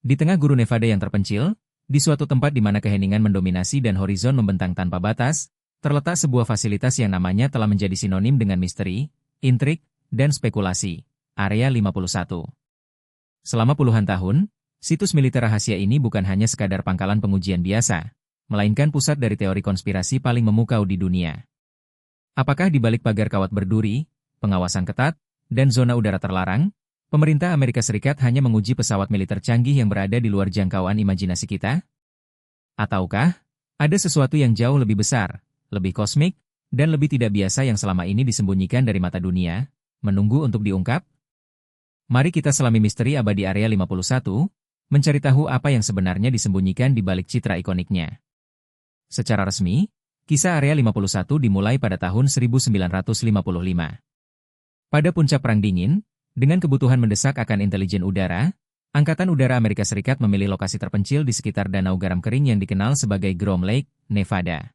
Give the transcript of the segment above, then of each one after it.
Di tengah gurun Nevada yang terpencil, di suatu tempat di mana keheningan mendominasi dan horizon membentang tanpa batas, terletak sebuah fasilitas yang namanya telah menjadi sinonim dengan misteri, intrik, dan spekulasi, Area 51. Selama puluhan tahun, situs militer rahasia ini bukan hanya sekadar pangkalan pengujian biasa, melainkan pusat dari teori konspirasi paling memukau di dunia. Apakah di balik pagar kawat berduri, pengawasan ketat, dan zona udara terlarang, pemerintah Amerika Serikat hanya menguji pesawat militer canggih yang berada di luar jangkauan imajinasi kita? Ataukah ada sesuatu yang jauh lebih besar, lebih kosmik, dan lebih tidak biasa yang selama ini disembunyikan dari mata dunia, menunggu untuk diungkap? Mari kita selami misteri abadi Area 51, mencari tahu apa yang sebenarnya disembunyikan di balik citra ikoniknya. Secara resmi, kisah Area 51 dimulai pada tahun 1955. Pada puncak Perang Dingin, dengan kebutuhan mendesak akan intelijen udara, Angkatan Udara Amerika Serikat memilih lokasi terpencil di sekitar danau garam kering yang dikenal sebagai Groom Lake, Nevada.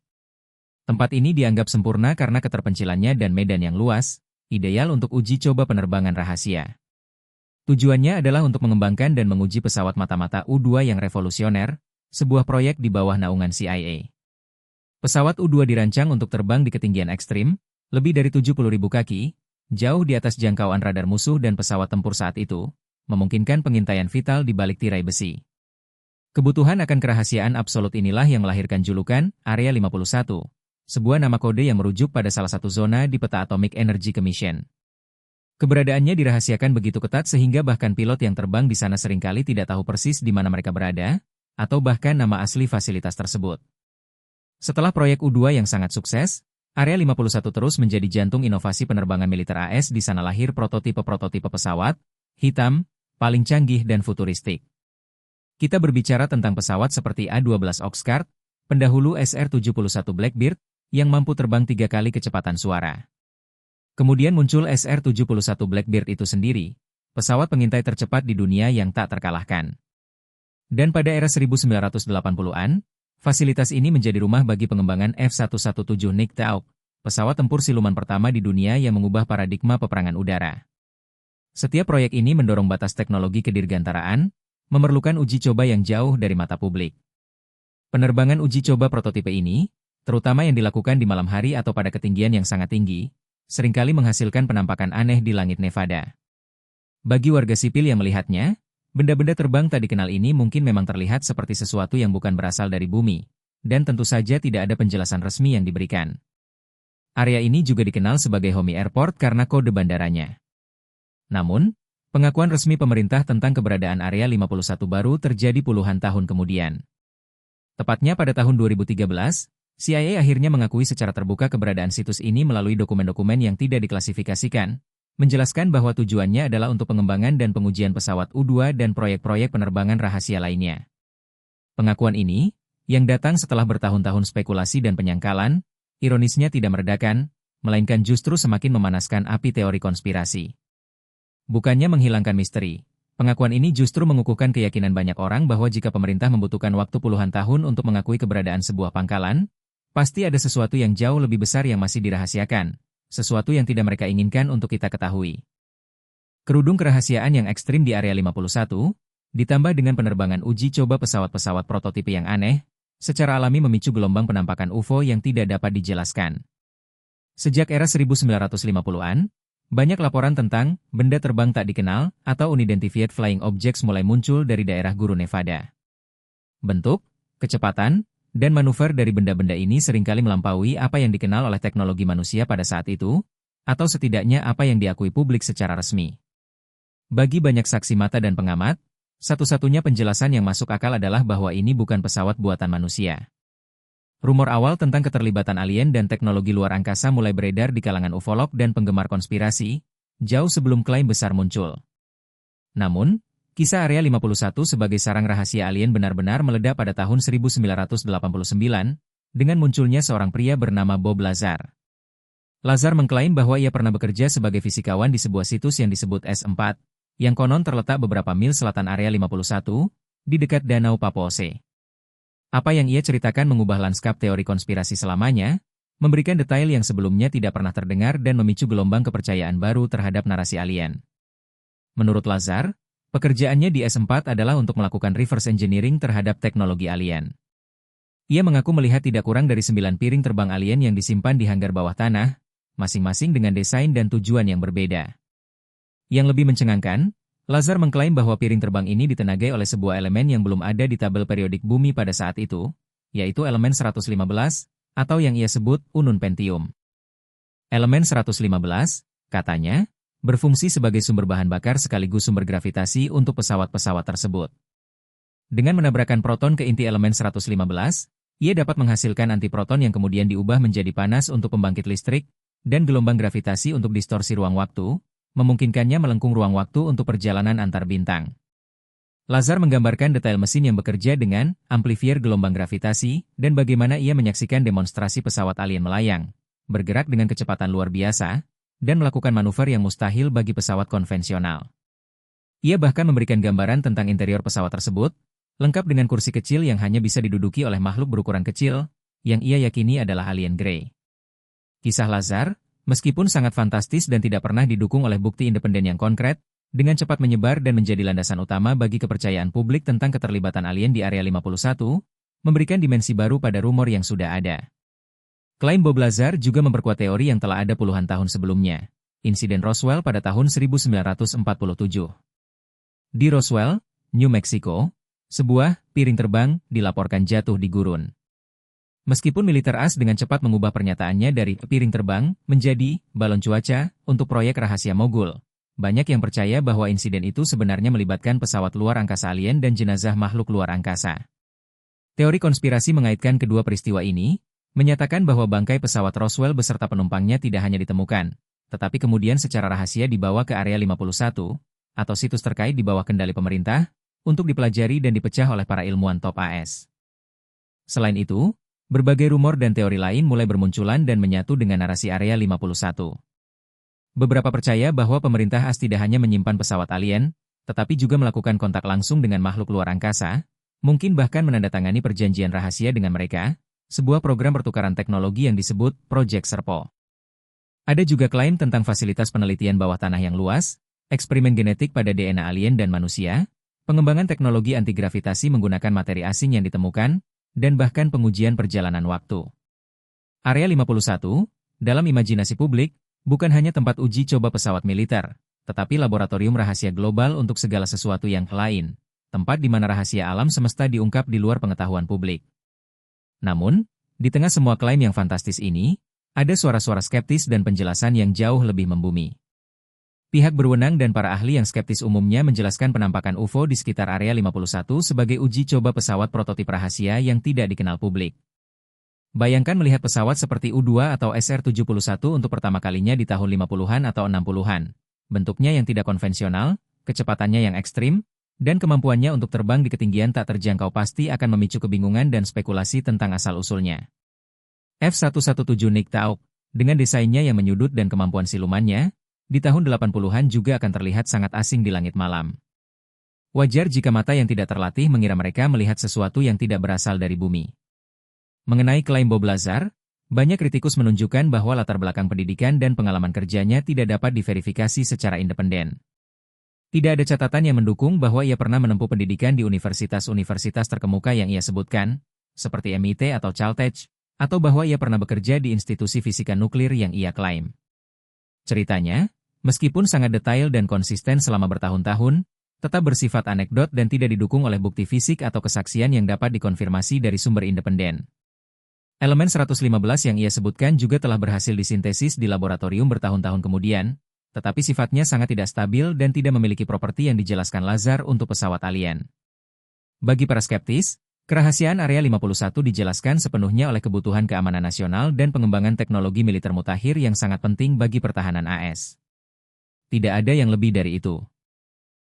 Tempat ini dianggap sempurna karena keterpencilannya dan medan yang luas, ideal untuk uji coba penerbangan rahasia. Tujuannya adalah untuk mengembangkan dan menguji pesawat mata-mata U-2 yang revolusioner, sebuah proyek di bawah naungan CIA. Pesawat U-2 dirancang untuk terbang di ketinggian ekstrim, lebih dari 70.000 kaki, jauh di atas jangkauan radar musuh dan pesawat tempur saat itu, memungkinkan pengintaian vital di balik tirai besi. Kebutuhan akan kerahasiaan absolut inilah yang melahirkan julukan Area 51, sebuah nama kode yang merujuk pada salah satu zona di peta Atomic Energy Commission. Keberadaannya dirahasiakan begitu ketat sehingga bahkan pilot yang terbang di sana seringkali tidak tahu persis di mana mereka berada, atau bahkan nama asli fasilitas tersebut. Setelah proyek U-2 yang sangat sukses, Area 51 terus menjadi jantung inovasi penerbangan militer AS. Di sana lahir prototipe-prototipe pesawat, hitam, paling canggih dan futuristik. Kita berbicara tentang pesawat seperti A-12 Oxcart, pendahulu SR-71 Blackbird, yang mampu terbang 3 kali kecepatan suara. Kemudian muncul SR-71 Blackbird itu sendiri, pesawat pengintai tercepat di dunia yang tak terkalahkan. Dan pada era 1980-an, fasilitas ini menjadi rumah bagi pengembangan F-117 Night Hawk, pesawat tempur siluman pertama di dunia yang mengubah paradigma peperangan udara. Setiap proyek ini mendorong batas teknologi kedirgantaraan, memerlukan uji coba yang jauh dari mata publik. Penerbangan uji coba prototipe ini, terutama yang dilakukan di malam hari atau pada ketinggian yang sangat tinggi, seringkali menghasilkan penampakan aneh di langit Nevada. Bagi warga sipil yang melihatnya, benda-benda terbang tak dikenal ini mungkin memang terlihat seperti sesuatu yang bukan berasal dari bumi, dan tentu saja tidak ada penjelasan resmi yang diberikan. Area ini juga dikenal sebagai Homey Airport karena kode bandaranya. Namun, pengakuan resmi pemerintah tentang keberadaan Area 51 baru terjadi puluhan tahun kemudian. Tepatnya pada tahun 2013, CIA akhirnya mengakui secara terbuka keberadaan situs ini melalui dokumen-dokumen yang tidak diklasifikasikan, menjelaskan bahwa tujuannya adalah untuk pengembangan dan pengujian pesawat U-2 dan proyek-proyek penerbangan rahasia lainnya. Pengakuan ini, yang datang setelah bertahun-tahun spekulasi dan penyangkalan, ironisnya tidak meredakan, melainkan justru semakin memanaskan api teori konspirasi. Bukannya menghilangkan misteri, pengakuan ini justru mengukuhkan keyakinan banyak orang bahwa jika pemerintah membutuhkan waktu puluhan tahun untuk mengakui keberadaan sebuah pangkalan, pasti ada sesuatu yang jauh lebih besar yang masih dirahasiakan, sesuatu yang tidak mereka inginkan untuk kita ketahui. Kerudung kerahasiaan yang ekstrim di Area 51, ditambah dengan penerbangan uji coba pesawat-pesawat prototipe yang aneh, secara alami memicu gelombang penampakan UFO yang tidak dapat dijelaskan. Sejak era 1950-an, banyak laporan tentang benda terbang tak dikenal atau unidentified flying objects mulai muncul dari daerah gurun Nevada. Bentuk, kecepatan, dan manuver dari benda-benda ini seringkali melampaui apa yang dikenal oleh teknologi manusia pada saat itu, atau setidaknya apa yang diakui publik secara resmi. Bagi banyak saksi mata dan pengamat, satu-satunya penjelasan yang masuk akal adalah bahwa ini bukan pesawat buatan manusia. Rumor awal tentang keterlibatan alien dan teknologi luar angkasa mulai beredar di kalangan ufolog dan penggemar konspirasi, jauh sebelum klaim besar muncul. Namun, kisah Area 51 sebagai sarang rahasia alien benar-benar meledak pada tahun 1989, dengan munculnya seorang pria bernama Bob Lazar. Lazar mengklaim bahwa ia pernah bekerja sebagai fisikawan di sebuah situs yang disebut S4, yang konon terletak beberapa mil selatan Area 51, di dekat Danau Papose. Apa yang ia ceritakan mengubah lanskap teori konspirasi selamanya, memberikan detail yang sebelumnya tidak pernah terdengar dan memicu gelombang kepercayaan baru terhadap narasi alien. Menurut Lazar, Pekerjaannya di S4 adalah untuk melakukan reverse engineering terhadap teknologi alien. Ia mengaku melihat tidak kurang dari 9 piring terbang alien yang disimpan di hanggar bawah tanah, masing-masing dengan desain dan tujuan yang berbeda. Yang lebih mencengangkan, Lazar mengklaim bahwa piring terbang ini ditenagai oleh sebuah elemen yang belum ada di tabel periodik bumi pada saat itu, yaitu elemen 115, atau yang ia sebut unun pentium. Elemen 115, katanya, berfungsi sebagai sumber bahan bakar sekaligus sumber gravitasi untuk pesawat-pesawat tersebut. Dengan menabrakkan proton ke inti elemen 115, ia dapat menghasilkan antiproton yang kemudian diubah menjadi panas untuk pembangkit listrik, dan gelombang gravitasi untuk distorsi ruang waktu, memungkinkannya melengkung ruang waktu untuk perjalanan antar bintang. Lazar menggambarkan detail mesin yang bekerja dengan amplifier gelombang gravitasi dan bagaimana ia menyaksikan demonstrasi pesawat alien melayang, bergerak dengan kecepatan luar biasa, dan melakukan manuver yang mustahil bagi pesawat konvensional. Ia bahkan memberikan gambaran tentang interior pesawat tersebut, lengkap dengan kursi kecil yang hanya bisa diduduki oleh makhluk berukuran kecil, yang ia yakini adalah alien Grey. Kisah Lazar, meskipun sangat fantastis dan tidak pernah didukung oleh bukti independen yang konkret, dengan cepat menyebar dan menjadi landasan utama bagi kepercayaan publik tentang keterlibatan alien di Area 51, memberikan dimensi baru pada rumor yang sudah ada. Klaim Bob Lazar juga memperkuat teori yang telah ada puluhan tahun sebelumnya, insiden Roswell pada tahun 1947. Di Roswell, New Mexico, sebuah piring terbang dilaporkan jatuh di gurun. Meskipun militer AS dengan cepat mengubah pernyataannya dari piring terbang menjadi balon cuaca untuk proyek rahasia Mogul, banyak yang percaya bahwa insiden itu sebenarnya melibatkan pesawat luar angkasa alien dan jenazah makhluk luar angkasa. Teori konspirasi mengaitkan kedua peristiwa ini, menyatakan bahwa bangkai pesawat Roswell beserta penumpangnya tidak hanya ditemukan, tetapi kemudian secara rahasia dibawa ke Area 51, atau situs terkait di bawah kendali pemerintah, untuk dipelajari dan dipecah oleh para ilmuwan top AS. Selain itu, berbagai rumor dan teori lain mulai bermunculan dan menyatu dengan narasi Area 51. Beberapa percaya bahwa pemerintah AS tidak hanya menyimpan pesawat alien, tetapi juga melakukan kontak langsung dengan makhluk luar angkasa, mungkin bahkan menandatangani perjanjian rahasia dengan mereka, sebuah program pertukaran teknologi yang disebut Project Serpo. Ada juga klaim tentang fasilitas penelitian bawah tanah yang luas, eksperimen genetik pada DNA alien dan manusia, pengembangan teknologi antigravitasi menggunakan materi asing yang ditemukan, dan bahkan pengujian perjalanan waktu. Area 51, dalam imajinasi publik, bukan hanya tempat uji coba pesawat militer, tetapi laboratorium rahasia global untuk segala sesuatu yang lain, tempat di mana rahasia alam semesta diungkap di luar pengetahuan publik. Namun, di tengah semua klaim yang fantastis ini, ada suara-suara skeptis dan penjelasan yang jauh lebih membumi. Pihak berwenang dan para ahli yang skeptis umumnya menjelaskan penampakan UFO di sekitar Area 51 sebagai uji coba pesawat prototip rahasia yang tidak dikenal publik. Bayangkan melihat pesawat seperti U-2 atau SR-71 untuk pertama kalinya di tahun 50-an atau 60-an. Bentuknya yang tidak konvensional, kecepatannya yang ekstrim, dan kemampuannya untuk terbang di ketinggian tak terjangkau pasti akan memicu kebingungan dan spekulasi tentang asal-usulnya. F-117 Nick Tauk, dengan desainnya yang menyudut dan kemampuan silumannya, di tahun 80-an juga akan terlihat sangat asing di langit malam. Wajar jika mata yang tidak terlatih mengira mereka melihat sesuatu yang tidak berasal dari bumi. Mengenai klaim Bob Lazar, banyak kritikus menunjukkan bahwa latar belakang pendidikan dan pengalaman kerjanya tidak dapat diverifikasi secara independen. Tidak ada catatan yang mendukung bahwa ia pernah menempuh pendidikan di universitas-universitas terkemuka yang ia sebutkan, seperti MIT atau Caltech, atau bahwa ia pernah bekerja di institusi fisika nuklir yang ia klaim. Ceritanya, meskipun sangat detail dan konsisten selama bertahun-tahun, tetap bersifat anekdot dan tidak didukung oleh bukti fisik atau kesaksian yang dapat dikonfirmasi dari sumber independen. Elemen 115 yang ia sebutkan juga telah berhasil disintesis di laboratorium bertahun-tahun kemudian, tetapi sifatnya sangat tidak stabil dan tidak memiliki properti yang dijelaskan Lazar untuk pesawat alien. Bagi para skeptis, kerahasiaan Area 51 dijelaskan sepenuhnya oleh kebutuhan keamanan nasional dan pengembangan teknologi militer mutakhir yang sangat penting bagi pertahanan AS. Tidak ada yang lebih dari itu.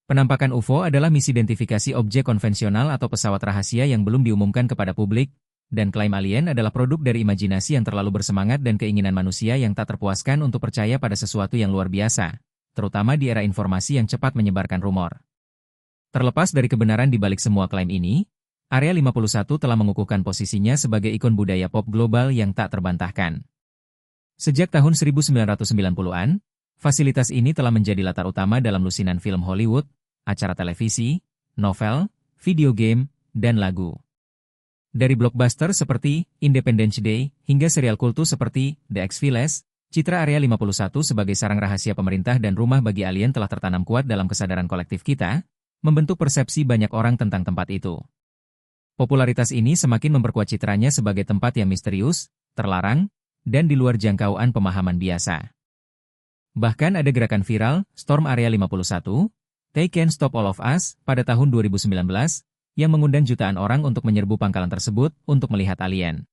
Penampakan UFO adalah misidentifikasi objek konvensional atau pesawat rahasia yang belum diumumkan kepada publik, dan klaim alien adalah produk dari imajinasi yang terlalu bersemangat dan keinginan manusia yang tak terpuaskan untuk percaya pada sesuatu yang luar biasa, terutama di era informasi yang cepat menyebarkan rumor. Terlepas dari kebenaran di balik semua klaim ini, Area 51 telah mengukuhkan posisinya sebagai ikon budaya pop global yang tak terbantahkan. Sejak tahun 1990-an, fasilitas ini telah menjadi latar utama dalam lusinan film Hollywood, acara televisi, novel, video game, dan lagu. Dari blockbuster seperti Independence Day hingga serial kultus seperti The X-Files, citra Area 51 sebagai sarang rahasia pemerintah dan rumah bagi alien telah tertanam kuat dalam kesadaran kolektif kita, membentuk persepsi banyak orang tentang tempat itu. Popularitas ini semakin memperkuat citranya sebagai tempat yang misterius, terlarang, dan di luar jangkauan pemahaman biasa. Bahkan ada gerakan viral, Storm Area 51, They Can't Stop All of Us, pada tahun 2019, yang mengundang jutaan orang untuk menyerbu pangkalan tersebut untuk melihat alien.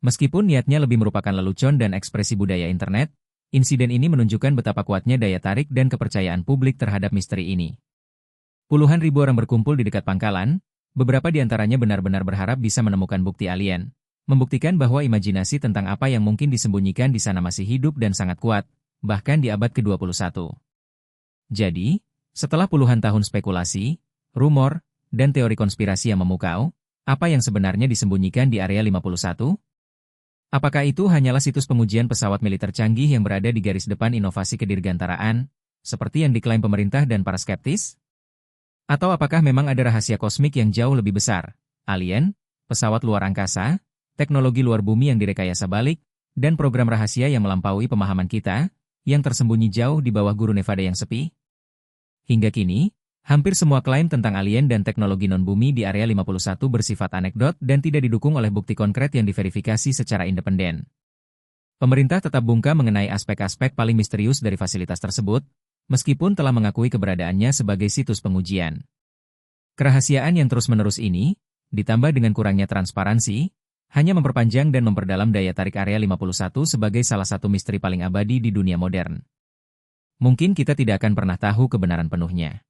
Meskipun niatnya lebih merupakan lelucon dan ekspresi budaya internet, insiden ini menunjukkan betapa kuatnya daya tarik dan kepercayaan publik terhadap misteri ini. Puluhan ribu orang berkumpul di dekat pangkalan, beberapa di antaranya benar-benar berharap bisa menemukan bukti alien, membuktikan bahwa imajinasi tentang apa yang mungkin disembunyikan di sana masih hidup dan sangat kuat, bahkan di abad ke-21. Jadi, setelah puluhan tahun spekulasi, rumor, dan teori konspirasi yang memukau, apa yang sebenarnya disembunyikan di Area 51? Apakah itu hanyalah situs pengujian pesawat militer canggih yang berada di garis depan inovasi kedirgantaraan, seperti yang diklaim pemerintah dan para skeptis? Atau apakah memang ada rahasia kosmik yang jauh lebih besar, alien, pesawat luar angkasa, teknologi luar bumi yang direkayasa balik, dan program rahasia yang melampaui pemahaman kita, yang tersembunyi jauh di bawah gurun Nevada yang sepi? Hingga kini, hampir semua klaim tentang alien dan teknologi non-bumi di Area 51 bersifat anekdot dan tidak didukung oleh bukti konkret yang diverifikasi secara independen. Pemerintah tetap bungkam mengenai aspek-aspek paling misterius dari fasilitas tersebut, meskipun telah mengakui keberadaannya sebagai situs pengujian. Kerahasiaan yang terus-menerus ini, ditambah dengan kurangnya transparansi, hanya memperpanjang dan memperdalam daya tarik Area 51 sebagai salah satu misteri paling abadi di dunia modern. Mungkin kita tidak akan pernah tahu kebenaran penuhnya.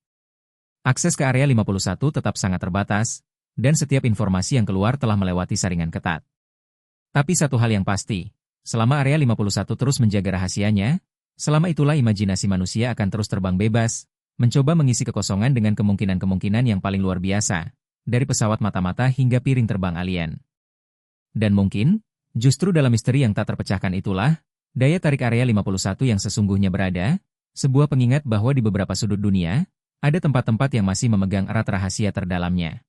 Akses ke Area 51 tetap sangat terbatas, dan setiap informasi yang keluar telah melewati saringan ketat. Tapi satu hal yang pasti, selama Area 51 terus menjaga rahasianya, selama itulah imajinasi manusia akan terus terbang bebas, mencoba mengisi kekosongan dengan kemungkinan-kemungkinan yang paling luar biasa, dari pesawat mata-mata hingga piring terbang alien. Dan mungkin, justru dalam misteri yang tak terpecahkan itulah, daya tarik Area 51 yang sesungguhnya berada, sebuah pengingat bahwa di beberapa sudut dunia, ada tempat-tempat yang masih memegang erat rahasia terdalamnya.